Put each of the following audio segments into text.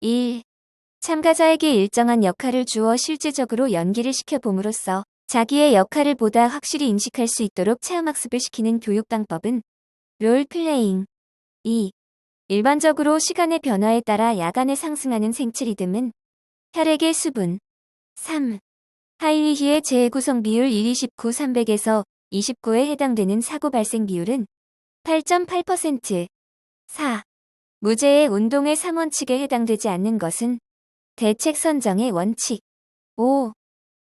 1. 참가자에게 일정한 역할을 주어 실제적으로 연기를 시켜봄으로써 자기의 역할을 보다 확실히 인식할 수 있도록 체험학습을 시키는 교육 방법은 롤플레잉. 2. 일반적으로 시간의 변화에 따라 야간에 상승하는 생체 리듬은 혈액의 수분. 3. 하이리히의 재구성 비율 1:29 300에서 29에 해당되는 사고 발생 비율은 8.8%. 4. 무제의 운동의 3원칙에 해당되지 않는 것은 대책 선정의 원칙. 5.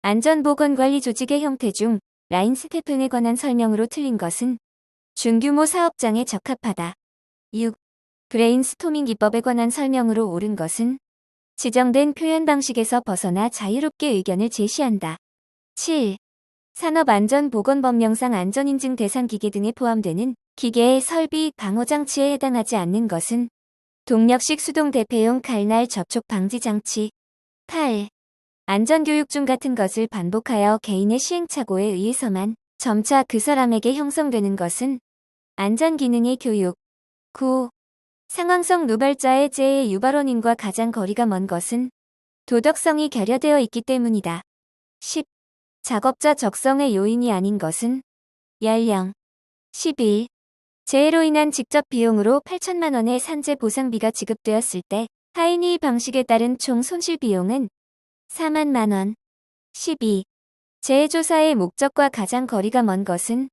안전보건관리 조직의 형태 중 라인 스태핑에 관한 설명으로 틀린 것은 중규모 사업장에 적합하다. 6. 브레인스토밍 기법에 관한 설명으로 옳은 것은 지정된 표현 방식에서 벗어나 자유롭게 의견을 제시한다. 7. 산업안전보건법령상 안전인증 대상 기계 등에 포함되는 기계의 설비, 방호장치에 해당하지 않는 것은 동력식 수동 대폐용 칼날 접촉 방지 장치. 8. 안전교육 중 같은 것을 반복하여 개인의 시행착오에 의해서만 점차 그 사람에게 형성되는 것은 안전기능의 교육. 9. 상황성 누발자의 재해 유발원인과 가장 거리가 먼 것은 도덕성이 결여되어 있기 때문이다. 10. 작업자 적성의 요인이 아닌 것은 연령. 11. 재해로 인한 직접 비용으로 8천만 원의 산재 보상비가 지급되었을 때 하이니 방식에 따른 총 손실 비용은 4만 원. 12. 재해 조사의 목적과 가장 거리가 먼 것은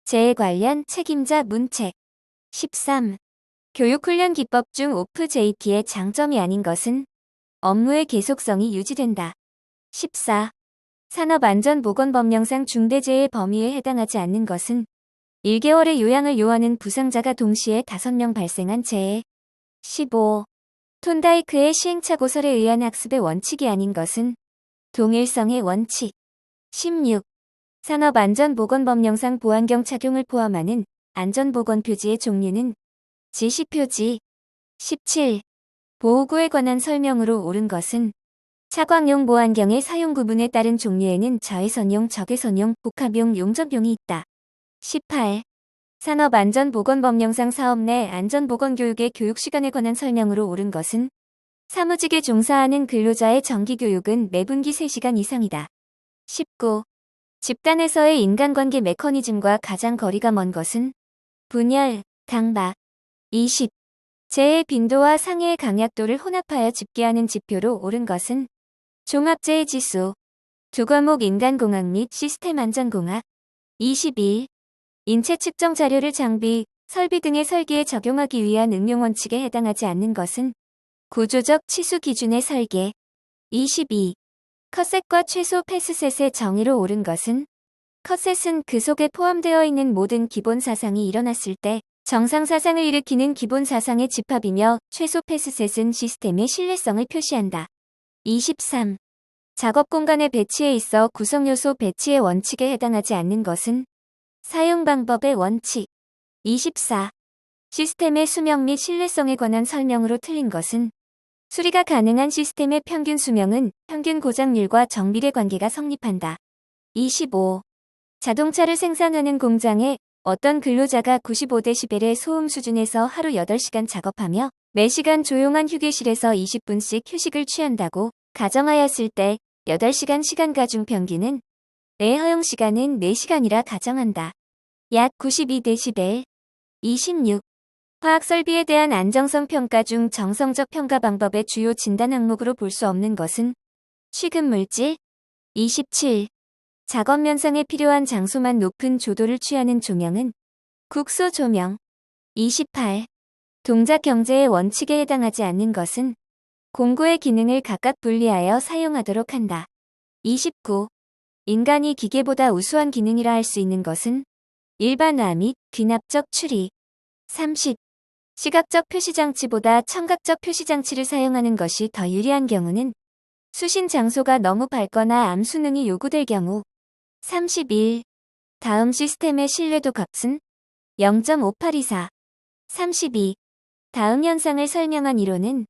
재해 관련 책임자 문책. 13. 교육훈련 기법 중 오프-JT의 장점이 아닌 것은 업무의 계속성이 유지된다. 14. 산업안전보건법령상 중대재해 범위에 해당하지 않는 것은 1개월의 요양을 요하는 부상자가 동시에 5명 발생한 재해. 15. 톤다이크의 시행착오설에 의한 학습의 원칙이 아닌 것은 동일성의 원칙. 16. 산업안전보건법령상 보안경 착용을 포함하는 안전보건표지의 종류는 지시표지. 17. 보호구에 관한 설명으로 옳은 것은 차광용 보안경의 사용 구분에 따른 종류에는 자외선용, 적외선용, 복합용, 용접용이 있다. 18. 산업안전보건법령상 사업 내 안전보건교육의 교육시간에 관한 설명으로 옳은 것은 사무직에 종사하는 근로자의 정기교육은 매분기 3시간 이상이다. 19. 집단에서의 인간관계 메커니즘과 가장 거리가 먼 것은 분열, 강박. 20. 재해 빈도와 상해의 강약도를 혼합하여 집계하는 지표로 옳은 것은 종합재해 지수. 두 과목 인간공학 및 시스템 안전공학. 21. 인체 측정 자료를 장비, 설비 등의 설계에 적용하기 위한 응용원칙에 해당하지 않는 것은 구조적 치수 기준의 설계. 22. 컷셋과 최소 패스셋의 정의로 옳은 것은 컷셋은 그 속에 포함되어 있는 모든 기본 사상이 일어났을 때 정상 사상을 일으키는 기본 사상의 집합이며 최소 패스셋은 시스템의 신뢰성을 표시한다. 23. 작업 공간의 배치에 있어 구성요소 배치의 원칙에 해당하지 않는 것은 사용 방법의 원칙. 24. 시스템의 수명 및 신뢰성에 관한 설명으로 틀린 것은 수리가 가능한 시스템의 평균 수명은 평균 고장률과 정비례 관계가 성립한다. 25. 자동차를 생산하는 공장에 어떤 근로자가 95데시벨의 소음 수준에서 하루 8시간 작업하며 매시간 조용한 휴게실에서 20분씩 휴식을 취한다고 가정하였을 때 8시간 시간 가중 평균은 내 허용 시간은 4시간이라 가정한다. 약 92데시벨. 26. 화학 설비에 대한 안정성 평가 중 정성적 평가 방법의 주요 진단 항목으로 볼 수 없는 것은 취급 물질. 27. 작업 면상에 필요한 장소만 높은 조도를 취하는 조명은 국소 조명. 28. 동작 경제의 원칙에 해당하지 않는 것은 공구의 기능을 각각 분리하여 사용하도록 한다. 29. 인간이 기계보다 우수한 기능이라 할 수 있는 것은 일반화 및 귀납적 추리. 30. 시각적 표시장치보다 청각적 표시장치를 사용하는 것이 더 유리한 경우는 수신 장소가 너무 밝거나 암 수능이 요구될 경우. 31. 다음 시스템의 신뢰도 값은 0.5824. 32. 다음 현상을 설명한 이론은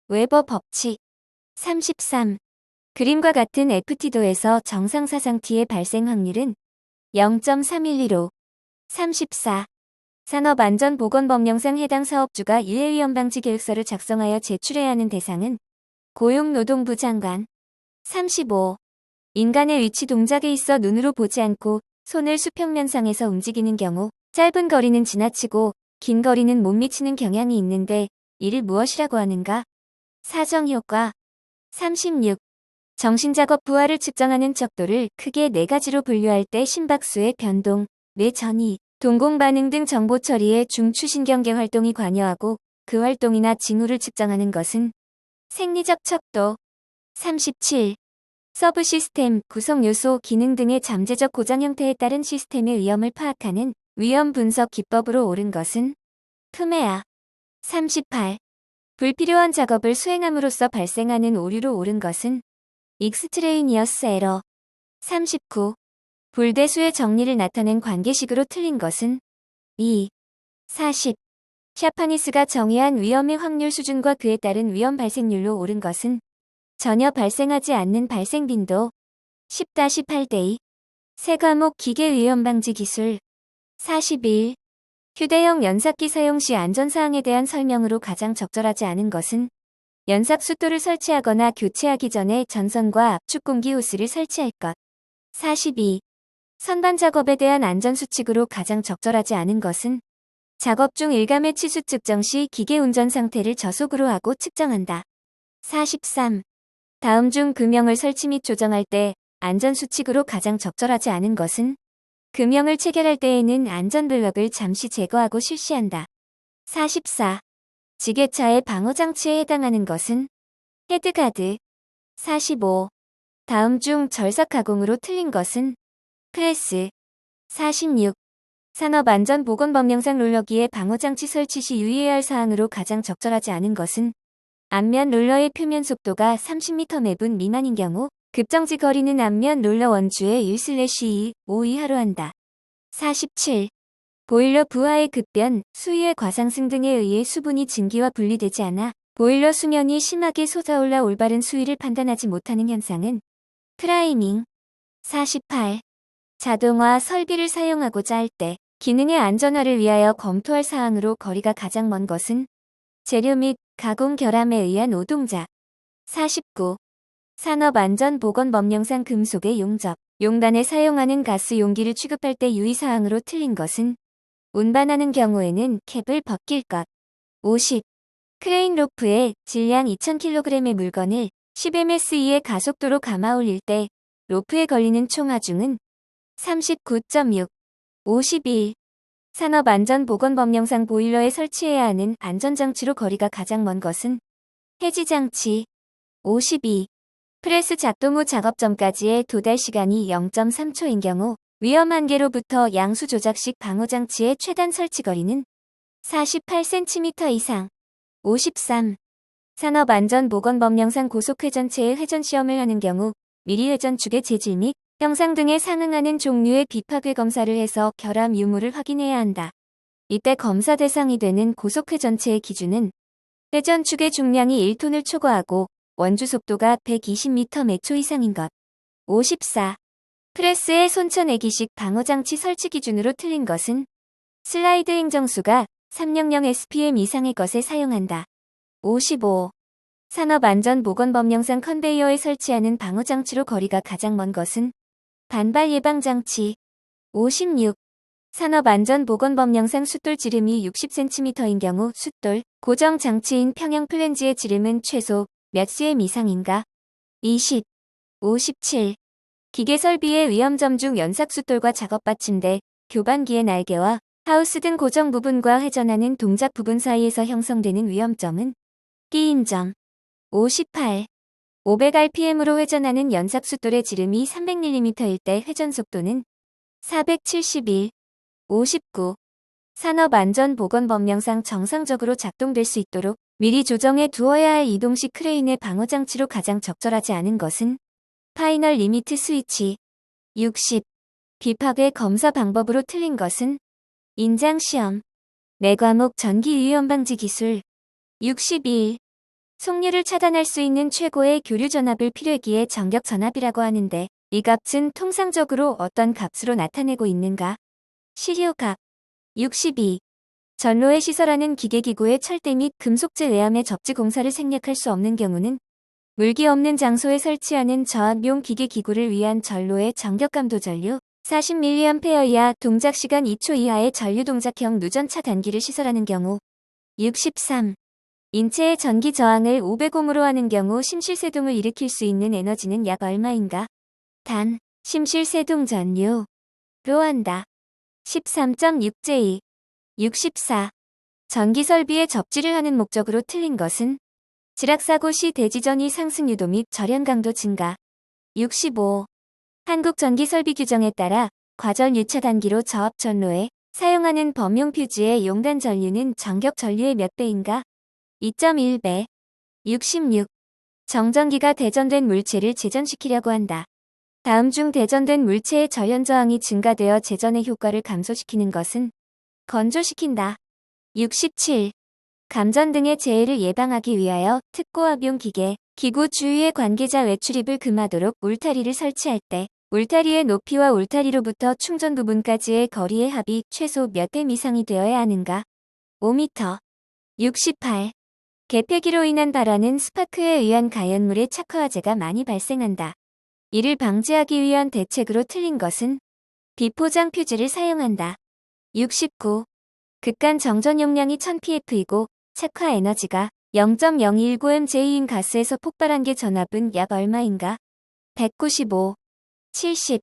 웨버 법칙. 33. 그림과 같은 FT도에서 정상사상 T의 발생 확률은 0.312로. 34. 산업안전보건법령상 해당 사업주가 유해위험 방지 계획서를 작성하여 제출해야 하는 대상은 고용노동부 장관. 35. 인간의 위치 동작에 있어 눈으로 보지 않고 손을 수평면상에서 움직이는 경우 짧은 거리는 지나치고 긴 거리는 못 미치는 경향이 있는데 이를 무엇이라고 하는가? 사정효과. 36. 정신작업 부하를 측정하는 척도를 크게 4가지로 분류할 때 심박수의 변동, 뇌 전이, 동공반응 등 정보 처리에 중추신경계 활동이 관여하고 그 활동이나 징후를 측정하는 것은 생리적 척도. 37. 서브 시스템, 구성 요소, 기능 등의 잠재적 고장 형태에 따른 시스템의 위험을 파악하는 위험 분석 기법으로 옳은 것은 푸메아. 38. 불필요한 작업을 수행함으로써 발생하는 오류로 옳은 것은 익스트레이니어스 에러. 39. 불대수의 정리를 나타낸 관계식으로 틀린 것은 2. 40. 샤파니스가 정의한 위험의 확률 수준과 그에 따른 위험 발생률로 옳은 것은 전혀 발생하지 않는 발생 빈도. 10-8대2. 세 과목 기계 위험 방지 기술. 41. 휴대용 연삭기 사용 시 안전사항에 대한 설명으로 가장 적절하지 않은 것은 연삭 숫도를 설치하거나 교체하기 전에 전선과 압축 공기 호스를 설치할 것. 42. 선반 작업에 대한 안전수칙으로 가장 적절하지 않은 것은 작업 중 일감의 치수 측정 시 기계 운전 상태를 저속으로 하고 측정한다. 43. 다음 중 금형을 설치 및 조정할 때 안전수칙으로 가장 적절하지 않은 것은 금형을 체결할 때에는 안전블럭을 잠시 제거하고 실시한다. 44. 지게차의 방어장치에 해당하는 것은 헤드가드. 45. 다음 중 절삭 가공으로 틀린 것은 프레스. 46. 산업안전보건법령상 롤러기의 방어장치 설치 시 유의해야 할 사항으로 가장 적절하지 않은 것은 앞면 롤러의 표면 속도가 30m 매분 미만인 경우 급정지 거리는 앞면 롤러 원주의 1/2, 5 이하로 한다. 47. 보일러 부하의 급변, 수위의 과상승 등에 의해 수분이 증기와 분리되지 않아 보일러 수면이 심하게 솟아올라 올바른 수위를 판단하지 못하는 현상은 프라이밍. 48. 자동화 설비를 사용하고자 할 때 기능의 안전화를 위하여 검토할 사항으로 거리가 가장 먼 것은 재료 및 가공 결함에 의한 오동작. 49. 산업안전보건법령상 금속의 용접, 용단에 사용하는 가스 용기를 취급할 때 유의사항으로 틀린 것은 운반하는 경우에는 캡을 벗길 것. 50. 크레인 로프에 질량 2000kg의 물건을 10ms 이의 가속도로 감아 올릴 때 로프에 걸리는 총하중은 39.6. 51. 산업안전보건법령상 보일러에 설치해야 하는 안전장치로 거리가 가장 먼 것은 해지장치. 52. 프레스 작동 후 작업 전까지의 도달 시간이 0.3초인 경우 위험 한계로부터 양수 조작식 방호장치의 최단 설치 거리는 48cm 이상. 53. 산업안전보건법령상 고속회전체의 회전시험을 하는 경우 미리 회전축의 재질 및 형상 등에 상응하는 종류의 비파괴 검사를 해서 결함 유무를 확인해야 한다. 이때 검사 대상이 되는 고속회전체의 기준은 회전축의 중량이 1톤을 초과하고 원주 속도가 120m 매초 이상인 것. 54. 프레스의 손천애기식 방어장치 설치 기준으로 틀린 것은 슬라이드 행정수가 300 SPM 이상의 것에 사용한다. 55. 산업안전보건법령상 컨베이어에 설치하는 방어장치로 거리가 가장 먼 것은 반발 예방장치. 56. 산업안전보건법령상 숫돌 지름이 60cm인 경우 숫돌, 고정장치인 평형 플랜지의 지름은 최소 몇 cm 이상인가? 20. 57. 기계설비의 위험점 중 연삭숫돌과 작업받침대, 교반기의 날개와 하우스 등 고정 부분과 회전하는 동작 부분 사이에서 형성되는 위험점은 끼임점. 58. 500rpm으로 회전하는 연삭숫돌의 지름이 300mm일 때 회전 속도는 471. 59. 산업안전보건법령상 정상적으로 작동될 수 있도록 미리 조정해 두어야 할 이동식 크레인의 방어장치로 가장 적절하지 않은 것은 파이널 리미트 스위치. 60. 비파괴 검사 방법으로 틀린 것은 인장시험. 4과목 전기 위험 방지 기술. 61. 속류를 차단할 수 있는 최고의 교류 전압을 필회기의 전격 전압이라고 하는데 이 값은 통상적으로 어떤 값으로 나타내고 있는가? 시료값. 62. 전로에 시설하는 기계기구의 철대 및 금속재 외암의 접지 공사를 생략할 수 없는 경우는 물기 없는 장소에 설치하는 저압용 기계기구를 위한 전로의 전격감도 전류 40mA 이하 동작시간 2초 이하의 전류동작형 누전 차단기를 시설하는 경우 63. 인체의 전기 저항을 500ohm으로 하는 경우 심실세동을 일으킬 수 있는 에너지는 약 얼마인가? 단, 심실세동 전류로 한다. 13.6j 64. 전기설비에 접지를 하는 목적으로 틀린 것은 지락사고 시 대지전이 상승 유도 및 절연 강도 증가. 65. 한국전기설비 규정에 따라 과전 유차단기로 저압 전로에 사용하는 범용 퓨즈의 용단 전류는 전격 전류의 몇 배인가? 2.1배. 66. 정전기가 대전된 물체를 재전시키려고 한다. 다음 중 대전된 물체의 절연 저항이 증가되어 재전의 효과를 감소시키는 것은 건조시킨다. 67. 감전 등의 재해를 예방하기 위하여 특고압용 기구 주위의 관계자 외출입을 금하도록 울타리를 설치할 때 울타리의 높이와 울타리로부터 충전 부분까지의 거리의 합이 최소 몇 m 이상이 되어야 하는가? 5m. 68. 개폐기로 인한 발화는 스파크에 의한 가연물의 착화화재가 많이 발생한다. 이를 방지하기 위한 대책으로 틀린 것은 비포장 퓨즈를 사용한다. 69. 극간 정전 용량이 1000pf이고 착화 에너지가 0.019mj인 가스에서 폭발한 게 전압은 약 얼마인가? 195. 70.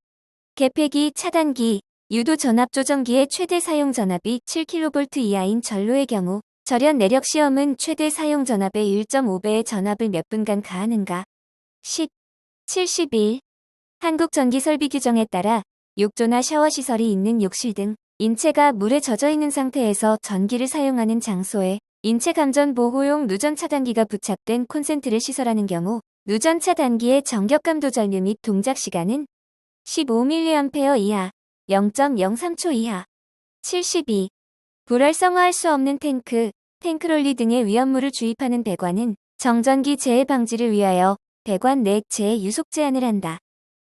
개폐기, 차단기, 유도 전압 조정기의 최대 사용 전압이 7kV 이하인 전로의 경우 절연 내력 시험은 최대 사용 전압의 1.5배의 전압을 몇 분간 가하는가? 10. 71. 한국전기설비 규정에 따라 욕조나 샤워시설이 있는 욕실 등 인체가 물에 젖어 있는 상태에서 전기를 사용하는 장소에 인체 감전 보호용 누전 차단기가 부착된 콘센트를 시설하는 경우 누전 차단기의 전격감도 전류 및 동작 시간은 15mA 이하, 0.03초 이하. 72. 불활성화할 수 없는 탱크롤리 등의 위험물을 주입하는 배관은 정전기 재해 방지를 위하여 배관 내 재해 유속 제한을 한다.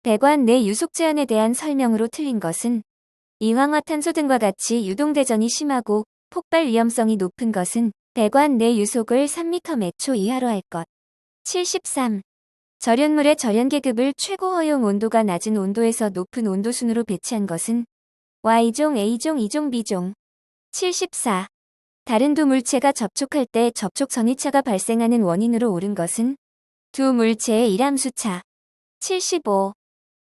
배관 내 유속 제한에 대한 설명으로 틀린 것은 이황화탄소 등과 같이 유동대전이 심하고 폭발 위험성이 높은 것은 배관 내 유속을 3m 매초 이하로 할 것. 73. 절연물의 절연계급을 최고 허용 온도가 낮은 온도에서 높은 온도순으로 배치한 것은 Y종, A종, E종, B종. 74. 다른 두 물체가 접촉할 때 접촉 전이차가 발생하는 원인으로 옳은 것은 두 물체의 일함수차. 75.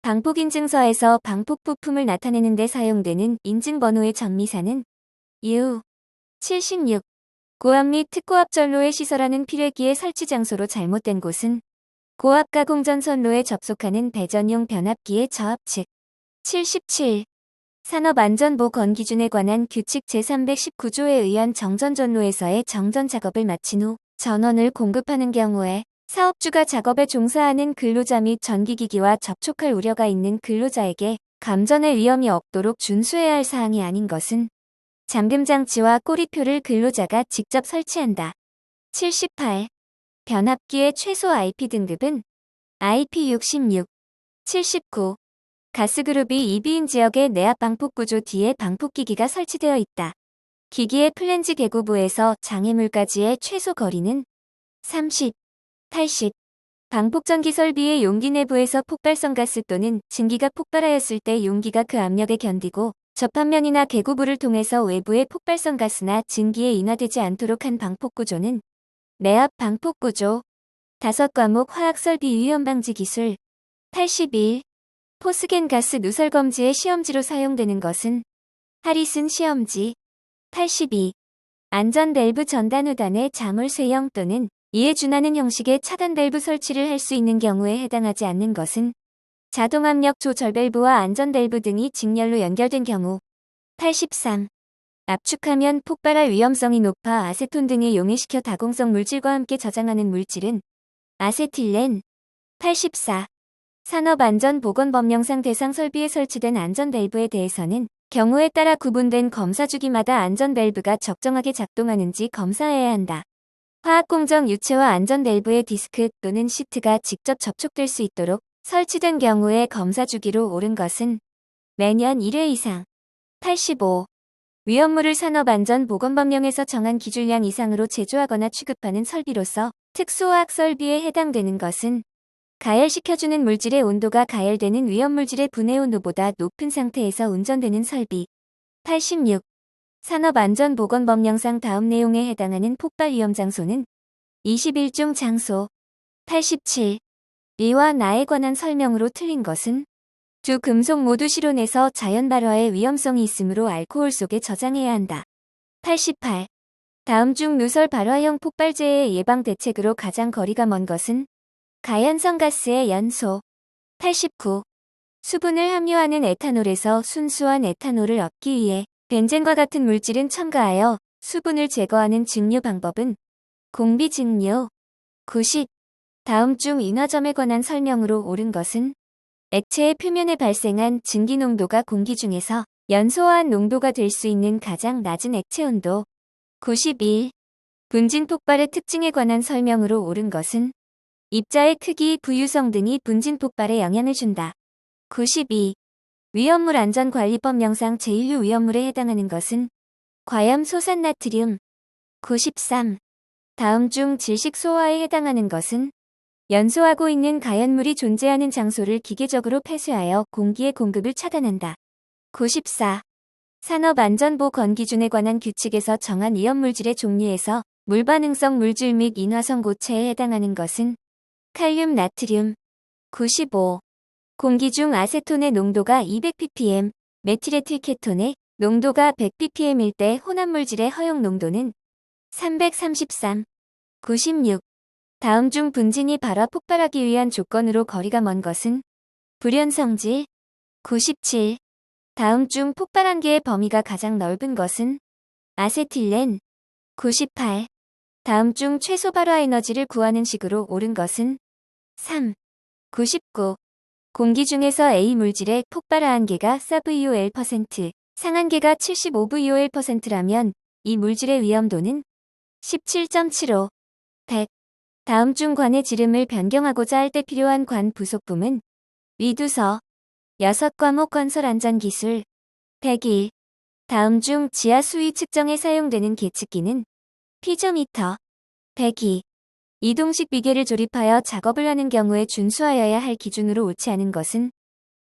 방폭인증서에서 방폭 부품을 나타내는 데 사용되는 인증번호의 전미사는 U. 76. 고압 및 특고압 전로에 시설하는 필회기의 설치 장소로 잘못된 곳은 고압 가공전선로에 접속하는 배전용 변압기의 저압 측. 77. 산업안전보건 기준에 관한 규칙 제319조에 의한 정전전로에서의 정전 작업을 마친 후 전원을 공급하는 경우에 사업주가 작업에 종사하는 근로자 및 전기기기와 접촉할 우려가 있는 근로자에게 감전의 위험이 없도록 준수해야 할 사항이 아닌 것은 잠금장치와 꼬리표를 근로자가 직접 설치한다. 78. 변압기의 최소 IP 등급은 IP66. 79. 가스그룹이 이비인 지역의 내압 방폭구조 뒤에 방폭기기가 설치되어 있다. 기기의 플랜지 개구부에서 장애물까지의 최소 거리는 30. 80. 방폭전기 설비의 용기 내부에서 폭발성 가스 또는 증기가 폭발하였을 때 용기가 그 압력에 견디고 접합면이나 개구부를 통해서 외부의 폭발성 가스나 증기에 인화되지 않도록 한 방폭구조는 내압 방폭구조. 5과목 화학설비 위험방지 기술. 81. 포스겐 가스 누설 검지의 시험지로 사용되는 것은 하리슨 시험지. 82. 안전 밸브 전단 후단의 자물 쇠형 또는 이에 준하는 형식의 차단 밸브 설치를 할 수 있는 경우에 해당하지 않는 것은 자동압력 조절 밸브와 안전 밸브 등이 직렬로 연결된 경우. 83. 압축하면 폭발할 위험성이 높아 아세톤 등을 용해시켜 다공성 물질과 함께 저장하는 물질은 아세틸렌. 84. 산업안전보건법령상 대상 설비에 설치된 안전 밸브에 대해서는 경우에 따라 구분된 검사 주기마다 안전 밸브가 적정하게 작동하는지 검사해야 한다. 화학공정 유체와 안전 밸브의 디스크 또는 시트가 직접 접촉될 수 있도록 설치된 경우에 검사 주기로 옳은 것은 매년 1회 이상. 85. 위험물을 산업안전보건법령에서 정한 기준량 이상으로 제조하거나 취급하는 설비로서 특수화학 설비에 해당되는 것은 가열시켜주는 물질의 온도가 가열되는 위험물질의 분해 온도보다 높은 상태에서 운전되는 설비. 86. 산업안전보건법령상 다음 내용에 해당하는 폭발 위험 장소는 21종 장소. 87. 이와 나에 관한 설명으로 틀린 것은 두 금속 모두 실온에서 자연 발화의 위험성이 있으므로 알코올 속에 저장해야 한다. 88. 다음 중 누설 발화형 폭발재해 예방 대책으로 가장 거리가 먼 것은 가연성 가스의 연소. 89. 수분을 함유하는 에탄올에서 순수한 에탄올을 얻기 위해 벤젠과 같은 물질은 첨가하여 수분을 제거하는 증류 방법은 공비 증류. 90. 다음 중 인화점에 관한 설명으로 옳은 것은 액체의 표면에 발생한 증기 농도가 공기 중에서 연소한 농도가 될 수 있는 가장 낮은 액체 온도. 91. 분진 폭발의 특징에 관한 설명으로 옳은 것은 입자의 크기, 부유성 등이 분진 폭발에 영향을 준다. 92. 위험물 안전관리법령상 제1류 위험물에 해당하는 것은 과염 소산나트륨. 93. 다음 중 질식 소화에 해당하는 것은 연소하고 있는 가연물이 존재하는 장소를 기계적으로 폐쇄하여 공기의 공급을 차단한다. 94. 산업안전보건 기준에 관한 규칙에서 정한 위험물질의 종류에서 물반응성 물질 및 인화성 고체에 해당하는 것은 칼륨, 나트륨. 95. 공기 중 아세톤의 농도가 200ppm, 메틸에틸케톤의 농도가 100ppm일 때 혼합물질의 허용 농도는 333. 96. 다음 중 분진이 발화 폭발하기 위한 조건으로 거리가 먼 것은 불연성질. 97. 다음 중 폭발 한계의 범위가 가장 넓은 것은 아세틸렌. 98. 다음 중 최소 발화 에너지를 구하는 식으로 옳은 것은 3. 99. 공기 중에서 A 물질의 폭발화 한계가 4VOL%, 상한계가 75VOL%라면 이 물질의 위험도는 17.75. 100. 다음 중 관의 지름을 변경하고자 할 때 필요한 관 부속품은 위두서. 6. 과목 건설안전기술. 101. 다음 중 지하 수위 측정에 사용되는 계측기는 피조미터. 102. 이동식 비계를 조립하여 작업을 하는 경우에 준수하여야 할 기준으로 옳지 않은 것은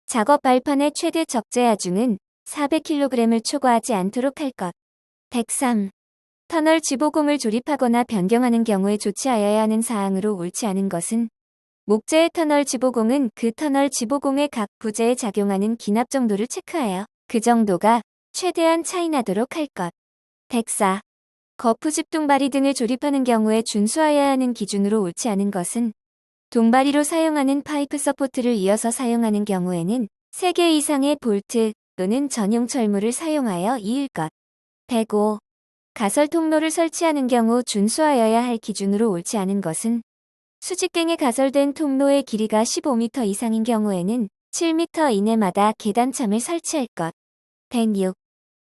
작업 발판의 최대 적재 하중은 400kg을 초과하지 않도록 할 것. 103. 터널 지보공을 조립하거나 변경하는 경우에 조치하여야 하는 사항으로 옳지 않은 것은 목재의 터널 지보공은 그 터널 지보공의 각 부재에 작용하는 기납 정도를 체크하여 그 정도가 최대한 차이 나도록 할 것. 104. 거푸집 동바리 등을 조립하는 경우에 준수하여야 하는 기준으로 옳지 않은 것은 동바리로 사용하는 파이프 서포트를 이어서 사용하는 경우에는 3개 이상의 볼트 또는 전용 철물을 사용하여 이을 것. 105. 가설 통로를 설치하는 경우 준수하여야 할 기준으로 옳지 않은 것은 수직갱에 가설된 통로의 길이가 15m 이상인 경우에는 7m 이내마다 계단참을 설치할 것. 106.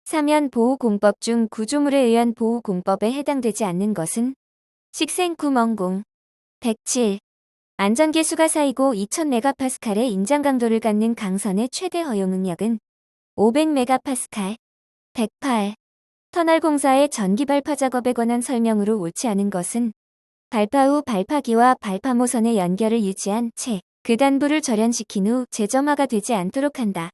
사면 보호공법 중 구조물에 의한 보호공법에 해당되지 않는 것은 식생구멍공. 107. 안전계수가 쌓이고 2000메가파스칼의 인장 강도를 갖는 강선의 최대 허용 응력은 500메가파스칼. 108. 터널 공사의 전기 발파 작업에 관한 설명으로 옳지 않은 것은 발파 후 발파기와 발파 모선의 연결을 유지한 채 그 단부를 절연시킨 후 재점화가 되지 않도록 한다.